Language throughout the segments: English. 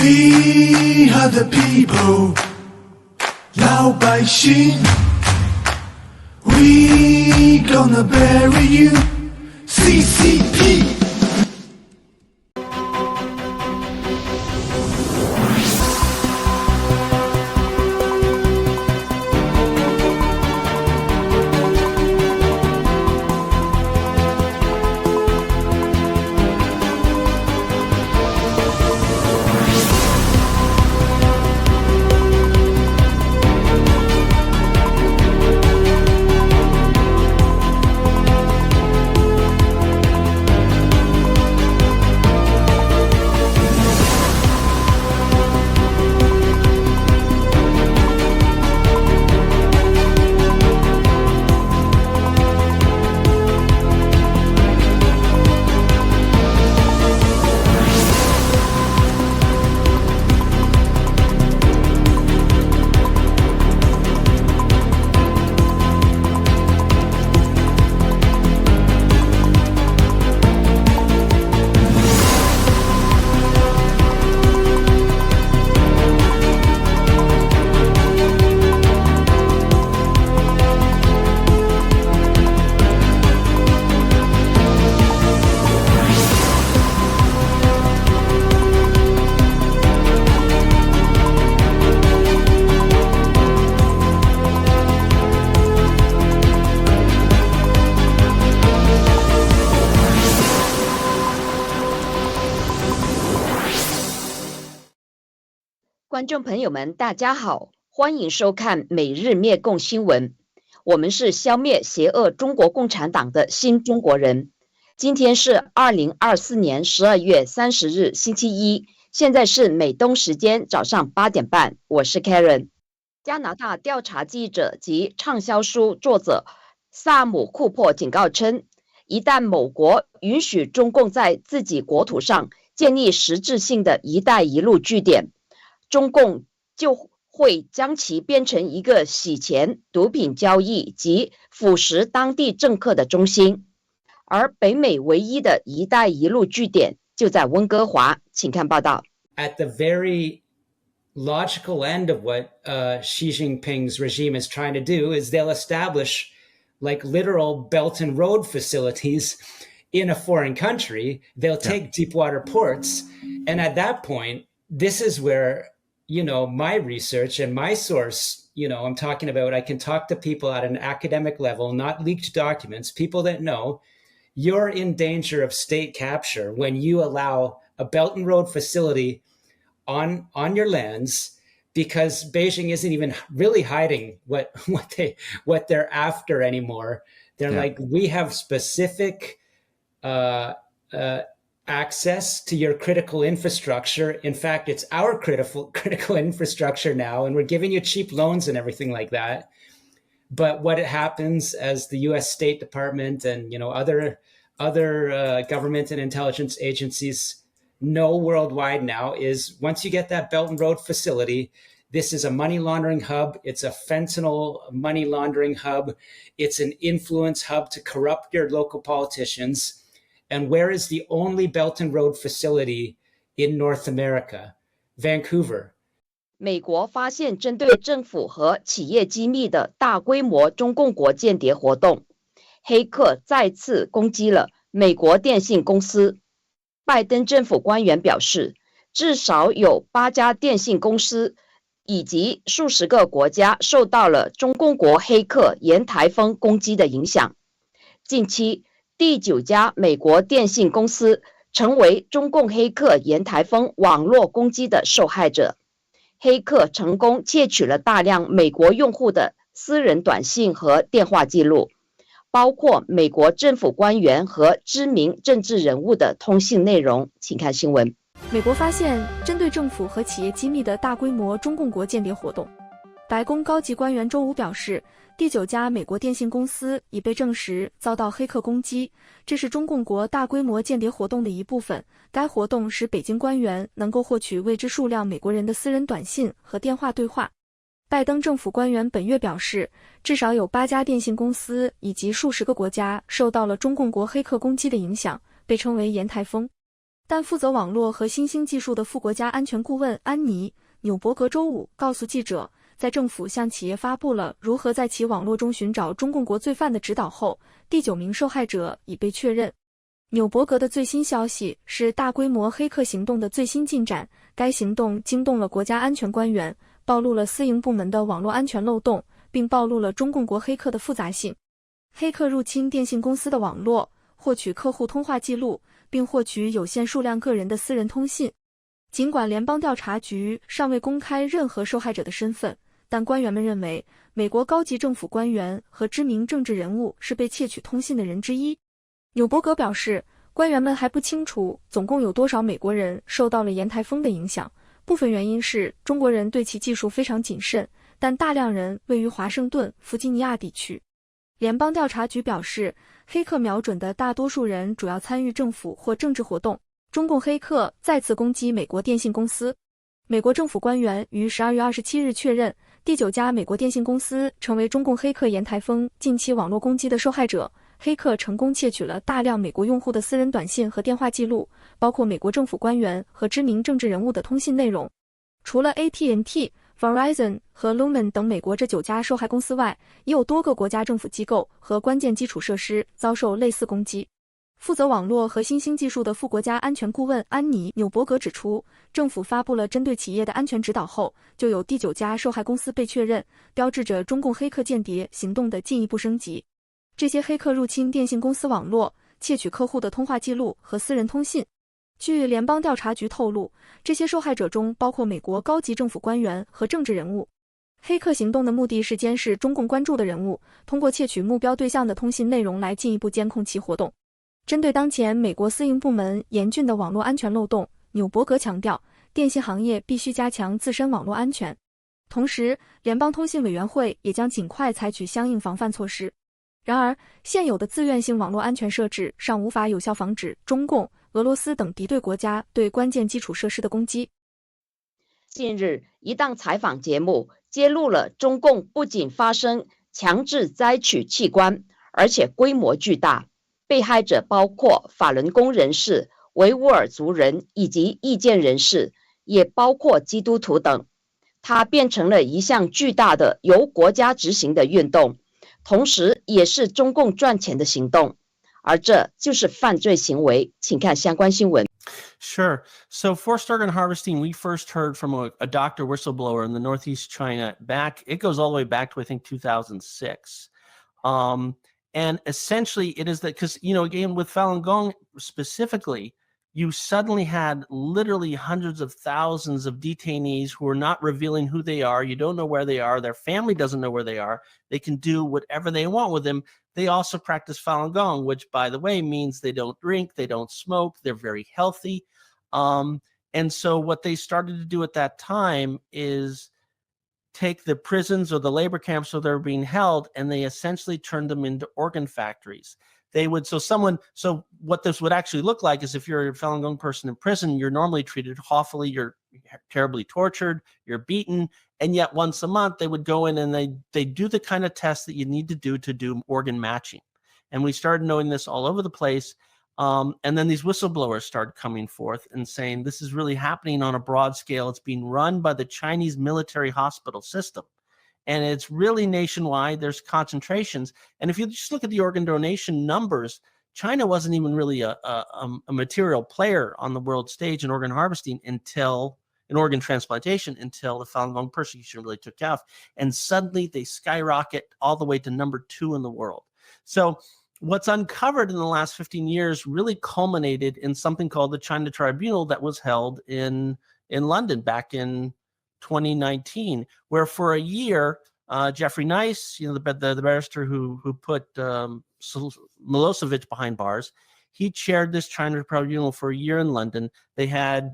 We are the people, 老百姓 We gonna bury you, CCP观众朋友们，大家好，欢迎收看每日灭共新闻。我们是消灭邪恶中国共产党的新中国人。今天是2024年12月30日，星期一，现在是美东时间早上8点半。我是 Karen。加拿大调查记者及畅销书作者萨姆·库珀警告称，一旦某国允许中共在自己国土上建立实质性的一带一路据点，中共就会将其变成一个洗钱、毒品交易及腐蚀当地政客的中心。而北美唯一的一带一路据点就在温哥华，请看报道。 At the very logical end of what Xi Jinping's regime is trying to do is they'll establish like literal Belt and Road facilities in a foreign country. They'll take deep water ports. And at that point, this is where, you know, my research and my source, you know, I'm talking about, I can talk to people at an academic level, not leaked documents, people that know you're in danger of state capture when you allow a Belt and Road facility on your lands, because Beijing isn't even really hiding what they're after anymore. They're like, we have specific access to your critical infrastructure. In fact, it's our critical infrastructure now, and we're giving you cheap loans and everything like that. But what happens as the U.S. State Department and, you know, other government and intelligence agencies know worldwide now is once you get that Belt and Road facility, this is a money laundering hub. It's a fentanyl money laundering hub. It's an influence hub to corrupt your local politicians. And where is the only Belt and Road facility in North America? Vancouver. 美国发现针对政府和企业机密的大规模中共国间谍活动，黑客再次攻击了美国电信公司。拜登政府官员表示，至少有8家电信公司以及数十个国家受到了中共国黑客沿台风攻击的影响。近期，第9家美国电信公司成为中共黑客沿台风网络攻击的受害者。黑客成功窃取了大量美国用户的私人短信和电话记录，包括美国政府官员和知名政治人物的通信内容。请看新闻。美国发现针对政府和企业机密的大规模中共国间谍活动。白宫高级官员周五表示，第9家美国电信公司已被证实遭到黑客攻击，这是中共国大规模间谍活动的一部分。该活动使北京官员能够获取未知数量美国人的私人短信和电话对话。拜登政府官员本月表示，至少有8家电信公司以及数十个国家受到了中共国黑客攻击的影响，被称为沿台风。但负责网络和新兴技术的副国家安全顾问安妮·纽伯格周五告诉记者，在政府向企业发布了如何在其网络中寻找中共国罪犯的指导后，第9名受害者已被确认。纽伯格的最新消息是大规模黑客行动的最新进展，该行动惊动了国家安全官员，暴露了私营部门的网络安全漏洞，并暴露了中共国黑客的复杂性。黑客入侵电信公司的网络，获取客户通话记录，并获取有限数量个人的私人通信。尽管联邦调查局尚未公开任何受害者的身份，但官员们认为，美国高级政府官员和知名政治人物是被窃取通信的人之一。纽伯格表示，官员们还不清楚总共有多少美国人受到了沿台风的影响，部分原因是中国人对其技术非常谨慎，但大量人位于华盛顿、弗吉尼亚地区。联邦调查局表示，黑客瞄准的大多数人主要参与政府或政治活动。中共黑客再次攻击美国电信公司。美国政府官员于12月27日确认，第9家美国电信公司成为中共黑客沿台风近期网络攻击的受害者。黑客成功窃取了大量美国用户的私人短信和电话记录，包括美国政府官员和知名政治人物的通信内容。除了 AT&T、Verizon 和 Lumen 等美国这9家受害公司外，也有多个国家政府机构和关键基础设施遭受类似攻击。负责网络和新兴技术的副国家安全顾问安妮·纽伯格指出，政府发布了针对企业的安全指导后，就有第9家受害公司被确认，标志着中共黑客间谍行动的进一步升级。这些黑客入侵电信公司网络，窃取客户的通话记录和私人通信。据联邦调查局透露，这些受害者中包括美国高级政府官员和政治人物。黑客行动的目的是监视中共关注的人物，通过窃取目标对象的通信内容来进一步监控其活动。针对当前美国私营部门严峻的网络安全漏洞，纽伯格强调，电信行业必须加强自身网络安全。同时，联邦通信委员会也将尽快采取相应防范措施。然而，现有的自愿性网络安全设置尚无法有效防止中共、俄罗斯等敌对国家对关键基础设施的攻击。近日，一档采访节目揭露了中共不仅发生强制摘取器官，而且规模巨大，被害者包括法轮功人士、维吾尔族人以及异见人士，也包括基督徒等。它变成了一项巨大的由国家执行的运动，同时也是中共赚钱的行动，而这就是犯罪行为。请看相关新闻。Sure. So forced organ harvesting, we first heard from a doctor whistleblower in the Northeast China it goes all the way back to, I think, 2006. And essentially it is that, because, again, with Falun Gong specifically, you suddenly had literally hundreds of thousands of detainees who are not revealing who they are. You don't know where they are. Their family doesn't know where they are. They can do whatever they want with them. They also practice Falun Gong, which, by the way, means they don't drink, they don't smoke, they're very healthy. And so what they started to do at that time is take the prisons or the labor camps where they're being held, and they essentially turned them into organ factories. So what this would actually look like is, if you're a Falun Gong person in prison, you're normally treated awfully, you're terribly tortured, you're beaten, and yet once a month they would go in and they do the kind of tests that you need to do organ matching. And we started knowing this all over the place. And then these whistleblowers started coming forth and saying, this is really happening on a broad scale. It's being run by the Chinese military hospital system. And it's really nationwide. There's concentrations. And if you just look at the organ donation numbers, China wasn't even really a material player on the world stage in organ harvesting in organ transplantation until the Falun Gong persecution really took off. And suddenly they skyrocket all the way to number 2 in the world. So what's uncovered in the last 15 years really culminated in something called the China Tribunal that was held in London back in 2019, where for a year, Jeffrey Nice, the barrister who put Milosevic behind bars, he chaired this China Tribunal for a year in London. They had,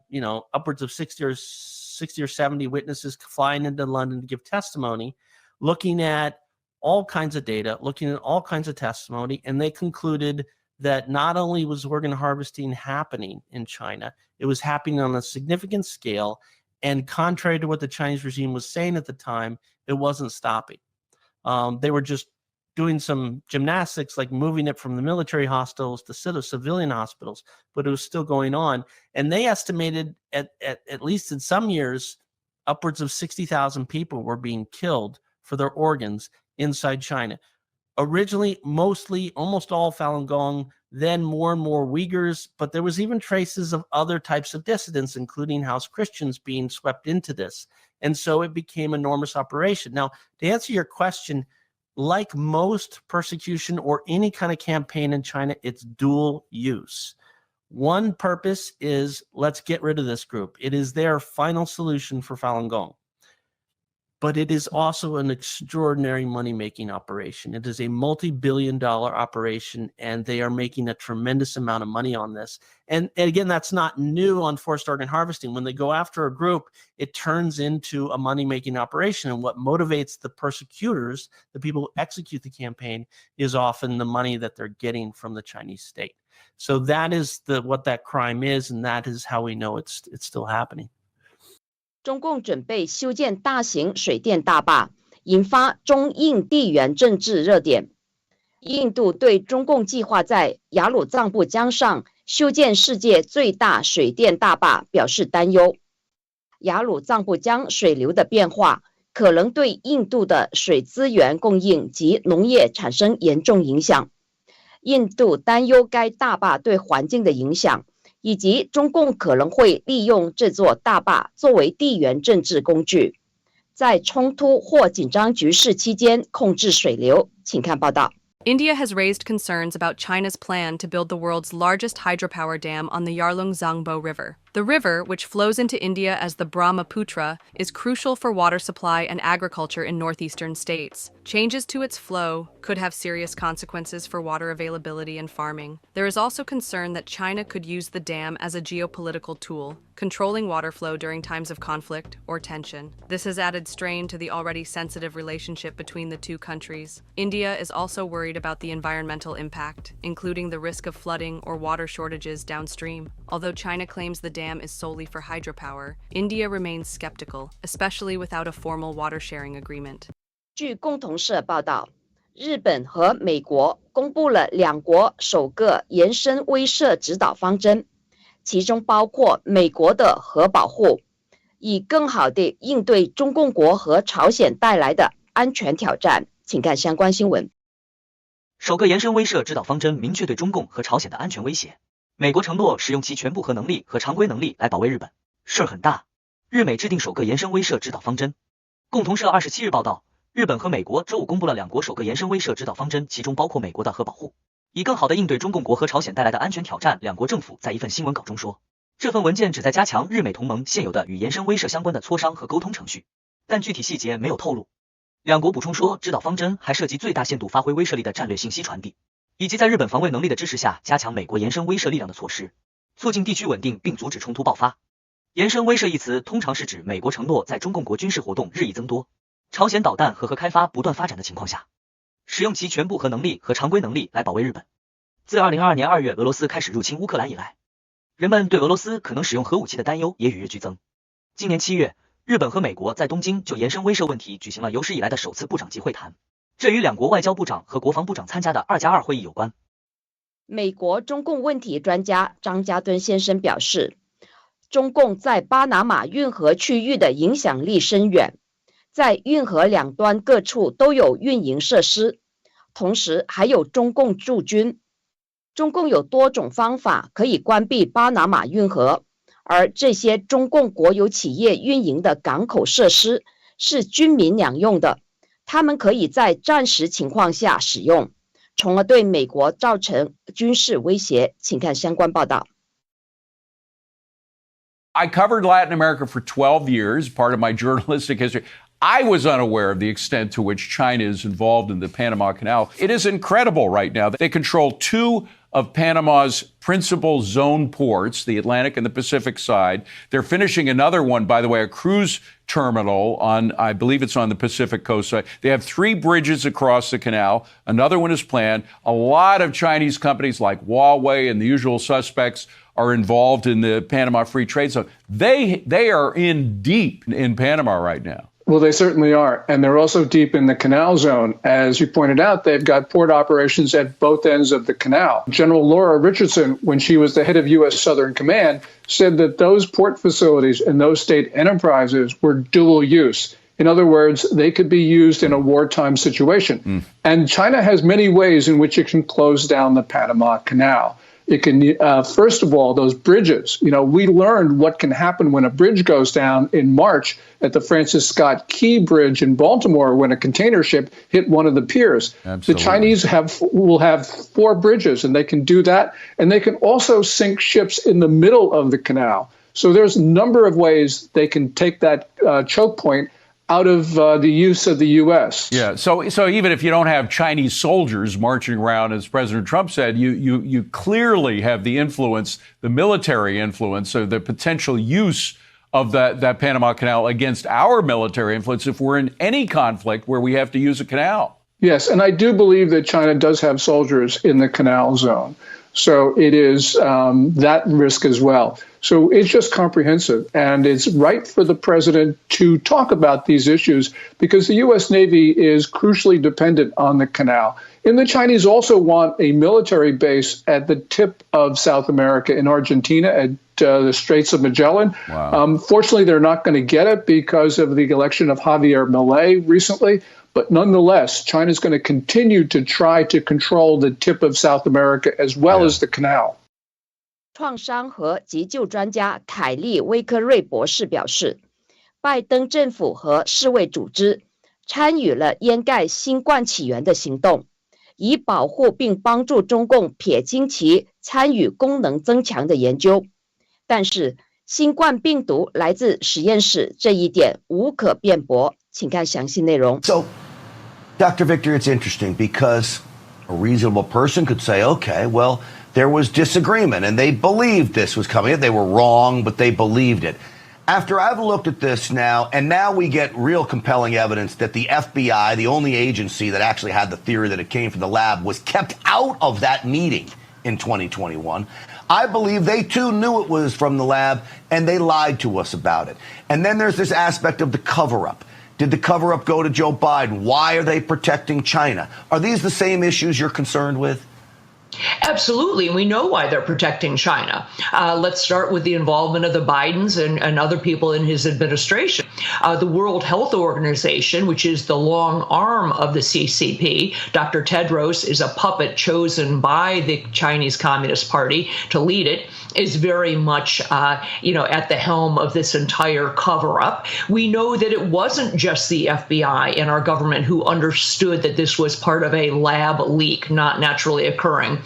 upwards of 60 or 70 witnesses flying into London to give testimony, looking at all kinds of data, looking at all kinds of testimony, and they concluded that not only was organ harvesting happening in China, it was happening on a significant scale. And contrary to what the Chinese regime was saying at the time, it wasn't stopping. They were just doing some gymnastics, like moving it from the military hospitals to civilian hospitals, but it was still going on. And they estimated at least in some years, upwards of 60,000 people were being killed for their organs inside China. Originally, almost all Falun Gong, then more and more Uyghurs, but there was even traces of other types of dissidents, including house Christians, being swept into this. And so it became an enormous operation. Now, to answer your question, like most persecution or any kind of campaign in China, it's dual use. One purpose is, let's get rid of this group. It is their final solution for Falun Gong. But it is also an extraordinary money-making operation. It is a multi-billion-dollar operation, and they are making a tremendous amount of money on this. And again, that's not new on forced organ harvesting. When they go after a group, it turns into a money-making operation. And what motivates the persecutors, the people who execute the campaign, is often the money that they're getting from the Chinese state. So that is what that crime is, and that is how we know it's still happening. 中共准备修建大型水电大坝，引发中印地缘政治热点。印度对中共计划在雅鲁藏布江上修建世界最大水电大坝表示担忧。雅鲁藏布江水流的变化可能对印度的水资源供应及农业产生严重影响。印度担忧该大坝对环境的影响，以及中共可能会利用这座大坝作为地缘政治工具，在冲突或紧张局势期间控制水流。请看报道。India has raised concerns about China's plan to build the world's largest hydropower dam on the Yarlung-Zangbo River. The river, which flows into India as the Brahmaputra, is crucial for water supply and agriculture in northeastern states. Changes to its flow could have serious consequences for water availability and farming. There is also concern that China could use the dam as a geopolitical tool, controlling water flow during times of conflict or tension. This has added strain to the already sensitive relationship between the two countries. India is also worried about the environmental impact, including the risk of flooding or water shortages downstream. Although China claims the dam is solely for hydropower, India remains skeptical, especially without a formal water sharing agreement. 据共同社报道，日本和美国公布了两国首个延伸威慑指导方针，其中包括美国的核保护，以更好地应对中共国和朝鲜带来的安全挑战。请看相关新闻。首个延伸威慑指导方针明确对中共和朝鲜的安全威胁。美国承诺使用其全部核能力和常规能力来保卫日本，事儿很大。日美制定首个延伸威慑指导方针。共同社27日报道，日本和美国周五公布了两国首个延伸威慑指导方针，其中包括美国的核保护，以更好地应对中共国和朝鲜带来的安全挑战。两国政府在一份新闻稿中说，这份文件旨在加强日美同盟现有的与延伸威慑相关的磋商和沟通程序，但具体细节没有透露。两国补充说，指导方针还涉及最大限度发挥威慑力的战略信息传递，以及在日本防卫能力的支持下加强美国延伸威慑力量的措施，促进地区稳定并阻止冲突爆发。延伸威慑一词通常是指美国承诺在中共国军事活动日益增多，朝鲜导弹和核开发不断发展的情况下，使用其全部核能力和常规能力来保卫日本。自2022年2月俄罗斯开始入侵乌克兰以来，人们对俄罗斯可能使用核武器的担忧也与日俱增。今年7月，日本和美国在东京就延伸威慑问题举行了有史以来的首次部长级会谈，这与两国外交部长和国防部长参加的2+2会议有关。美国中共问题专家张家敦先生表示，中共在巴拿马运河区域的影响力深远，在运河两端各处都有运营设施，同时还有中共驻军。中共有多种方法可以关闭巴拿马运河，而这些中共国有企业运营的港口设施是军民两用的，他们可以在战时情况下使用，从而对美国造成军事威胁。请看相关报道。I covered Latin America for 12 years, part of my journalistic history. I was unaware of the extent to which China is involved in the Panama Canal. It is incredible right now. They control two of Panama's principal zone ports, the Atlantic and the Pacific side. They're finishing another one, by the way, a cruise terminal on, I believe it's on the Pacific coast side. They have 3 bridges across the canal. Another one is planned. A lot of Chinese companies like Huawei and the usual suspects are involved in the Panama Free Trade Zone. They are in deep in Panama right now. Well, they certainly are. And they're also deep in the canal zone. As you pointed out, they've got port operations at both ends of the canal. General Laura Richardson, when she was the head of U.S. Southern Command, said that those port facilities and those state enterprises were dual use. In other words, they could be used in a wartime situation. And China has many ways in which it can close down the Panama Canal. It can, first of all, those bridges. You know, we learned what can happen when a bridge goes down in March at the Francis Scott Key Bridge in Baltimore when a container ship hit one of the piers. Absolutely. The Chinese will have 4 bridges, and they can do that. And they can also sink ships in the middle of the canal. So there's a number of ways they can take that choke point out of the use of the U.S. Yeah. So even if you don't have Chinese soldiers marching around, as President Trump said, you clearly have the influence, the military influence, or the potential use of that Panama Canal against our military influence if we're in any conflict where we have to use a canal. Yes, and I do believe that China does have soldiers in the canal zone. So it is that risk as well. So it's just comprehensive. And it's right for the president to talk about these issues because the U.S. Navy is crucially dependent on the canal. And the Chinese also want a military base at the tip of South America in Argentina at the Straits of Magellan. Wow. Fortunately, they're not going to get it because of the election of Javier Milei recently. But nonetheless, China's going to continue to try to control the tip of South America as well as the canal. 创伤和急救专家凯利·威克瑞博士表示，拜登政府和世卫组织参与了掩盖新冠起源的行动，以保护并帮助中共撇清其参与功能增强的研究。但是，新冠病毒来自实验室这一点无可辩驳。请看详细内容。So, Dr. Victor, it's interesting because a reasonable person could say, okay, well, there was disagreement and they believed this was coming. They were wrong, but they believed it. After I've looked at this now, and now we get real compelling evidence that the FBI, the only agency that actually had the theory that it came from the lab, was kept out of that meeting in 2021. I believe they too knew it was from the lab and they lied to us about it. And then there's this aspect of the cover-up. Did the cover-up go to Joe Biden? Why are they protecting China? Are these the same issues you're concerned with? Absolutely. We know why they're protecting China. Let's start with the involvement of the Bidens and other people in his administration. The World Health Organization, which is the long arm of the CCP, Dr. Tedros is a puppet chosen by the Chinese Communist Party to lead it, is very much, at the helm of this entire cover-up. We know that it wasn't just the FBI and our government who understood that this was part of a lab leak, not naturally occurring.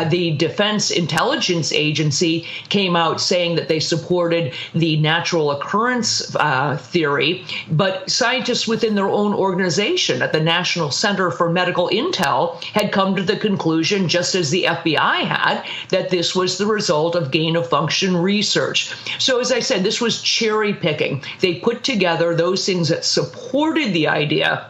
The Defense Intelligence Agency came out saying that they supported the natural occurrence theory, but scientists within their own organization at the National Center for Medical Intel had come to the conclusion, just as the FBI had, that this was the result of gain-of-function research. So as I said, this was cherry picking. They put together those things that supported the idea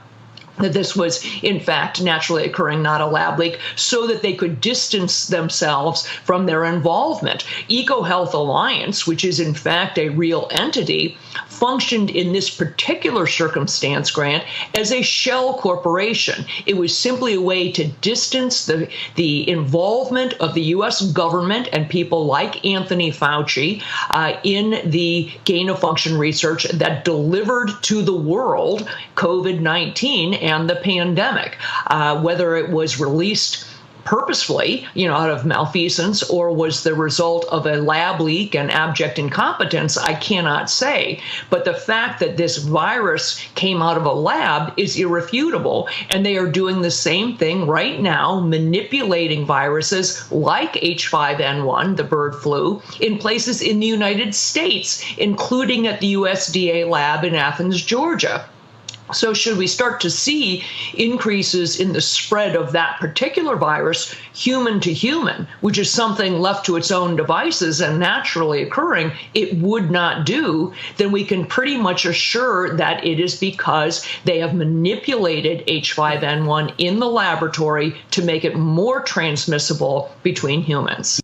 that this was, in fact, naturally occurring, not a lab leak, so that they could distance themselves from their involvement. EcoHealth Alliance, which is, in fact, a real entity, functioned in this particular circumstance, Grant, as a shell corporation. It was simply a way to distance the involvement of the U.S. government and people like Anthony Fauci in the gain-of-function research that delivered to the world COVID-19 and the pandemic, whether it was released purposefully, out of malfeasance, or was the result of a lab leak and abject incompetence, I cannot say. But the fact that this virus came out of a lab is irrefutable, and they are doing the same thing right now, manipulating viruses like H5N1, the bird flu, in places in the United States, including at the USDA lab in Athens, Georgia. So should we start to see increases in the spread of that particular virus, human to human, which is something left to its own devices and naturally occurring, it would not do, then we can pretty much assure that it is because they have manipulated H5N1 in the laboratory to make it more transmissible between humans.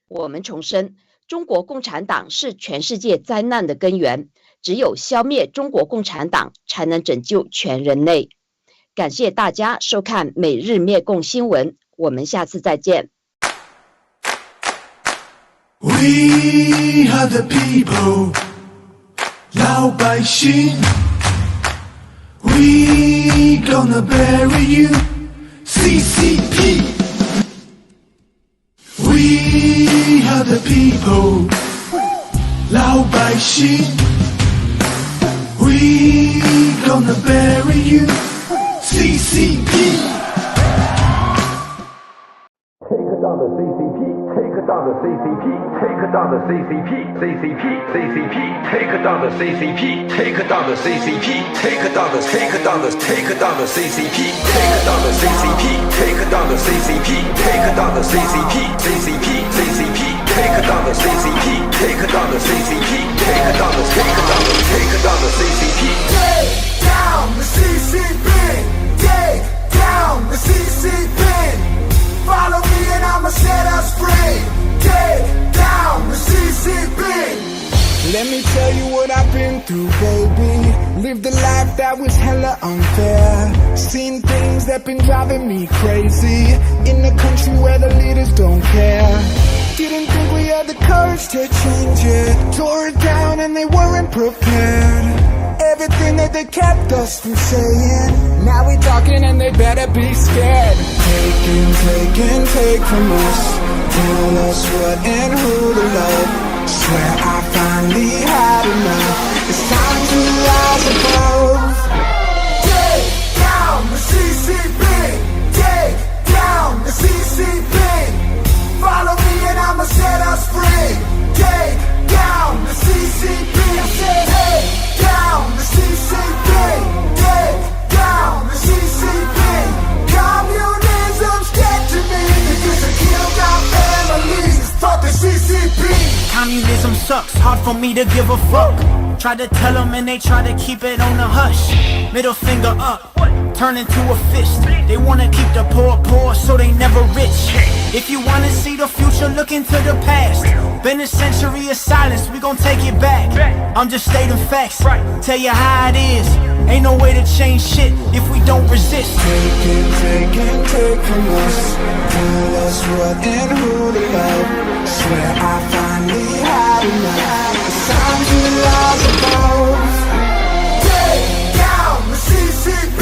我们重申，中国共产党是全世界灾难的根源。只有消灭中国共产党，才能拯救全人类。感谢大家收看每日灭共新闻，我们下次再见。We are the people， 老百姓。We gonna bury you, CCP. We are the people， 老百姓。We gonna bury you, CCP. Take down the CCP, take down the CCP, take down the CCP, CCP, CCP, take down the CCP, take down the CCP, take down the CCP, take down the CCP, take down the CCP, take down the CCP, take down the CCP, CCP, CCP, take down the CCP, take down the CCP, take down the CCP. Take down the CCP, take down the CCP. Follow me and I'ma set us free. Take down the CCP. Let me tell you what I've been through, baby. Lived a life that was hella unfair. Seen things that been driving me crazy. In a country where the leaders don't care. Didn't think we had the courage to change it. Tore it down and they weren't prepared. Everything that they kept us from saying. Now we talking and they better be scared. Take from us. Tell us what and who to love. Swear I finally had enough. It's time to rise above. Take down the CCP. Take down the CCP. Follow me and I'ma set us free. Take down the CCP. I said, take down the CCP. Take down the CCP. Communism's dead to me because it killed our families. Fuck the CCP. Communism sucks, hard for me to give a fuck. Try to tell them and they try to keep it on the hush. Middle finger up, turn into a fist. They wanna keep the poor so they never rich. If you wanna see the future, look into the past. Been a century of silence, we gon' take it back. I'm just stating facts, tell you how it is. Ain't no way to change shit if we don't resist. Take from us. Tell us what and who to love. Swear I finally had enough. It's time to rise above. Take down the CCP.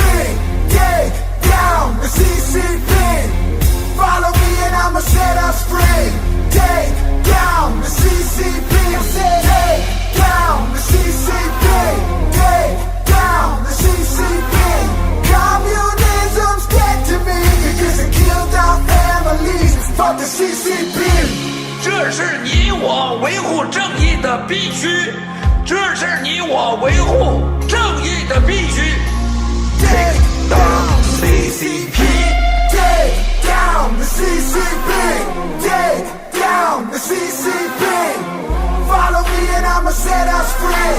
Take down the CCP. Follow me and I'ma set us free. Take down the CCP. I said, take down the CCP. Take down the CCP. Communism's dead to me because it killed our families. Fuck the CCP. 这是你我维护正义的必须，这是你我维护正义的必须。Take down the CCP. Take down the CCP. Take down the CCP. Follow me and I'ma set us free.